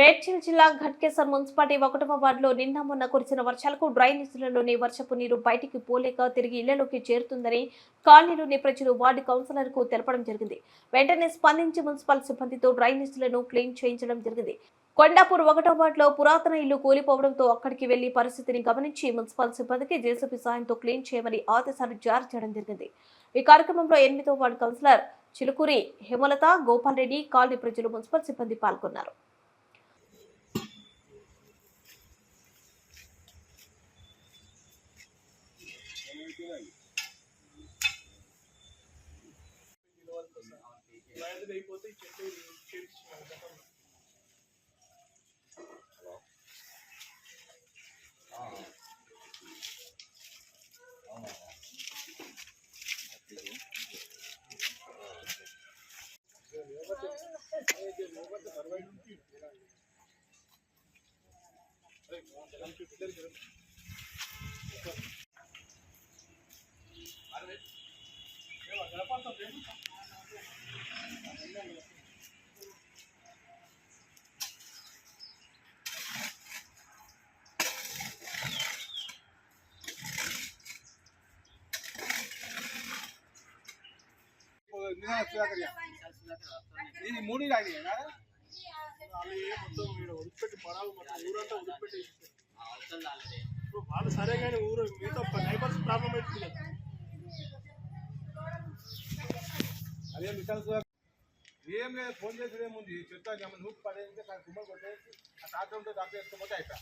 మేడ్చల్ జిల్లా ఘట్కేసర్ మున్సిపాలిటీ 1వ వార్డులో నిన్న మొన్న కురిసిన వర్షాలకు డ్రైనేజీలలోని వర్షపు నీరు బయటికి పోలేక తిరిగి ఇళ్లలోకి చేరుతుందని కాలనీలోని ప్రజలు వార్డు కౌన్సిలర్ కు తెలపడం జరిగింది. వెంటనే స్పందించి మున్సిపల్ సిబ్బందితో డ్రైనేజీలను క్లీన్ చేయించడం జరిగింది. కొండాపూర్ 1వ వార్డులో పురాతన ఇల్లు కూలిపోవడంతో అక్కడికి వెళ్లి పరిస్థితిని గమనించి మున్సిపల్ సిబ్బందికి జేసీబీ సాయంతో క్లీన్ చేయమని ఆదేశాలు జారీ చేయడం జరిగింది. ఈ కార్యక్రమంలో 8వ ward councillor Chilukuri Hemalatha, Gopal Reddy, colony ప్రజలు, మున్సిపల్ సిబ్బంది పాల్గొన్నారు. ఇది మూడు వదిలిపెట్టి పడాలి మొత్తం ఊరంతా వదిలిపెట్టి వాళ్ళు సరే కానీ ఊరు మీతో నైబర్స్ ప్రాబ్లం అవుతుంది. అదే మిషన్ ఏం లేదు, ఫోన్ చేసి ఏముంది చెప్తా నూపు పడేది కుమ్మలు కొట్టేసి ఆ టాటంతో దాంట్లో వేసుకోకపోతే అయిపోయి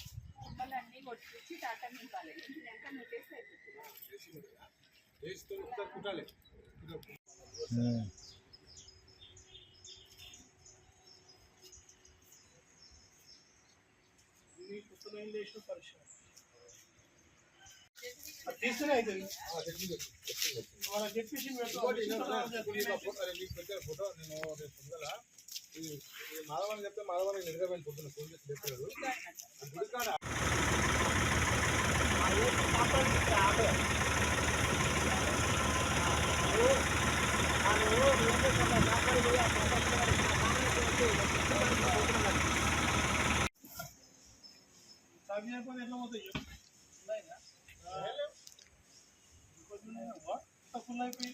కుట్టాలి. తీసుకునే అవుతుంది ఫోటో నేను పొందల మాధవాన్ని చెప్తే మాధవానికి నిద్రపోయిన పొద్దున్న ఫోన్ చేసి చెప్పారు. ఎట్లా పోతాయి ఫుల్ అయిపోయి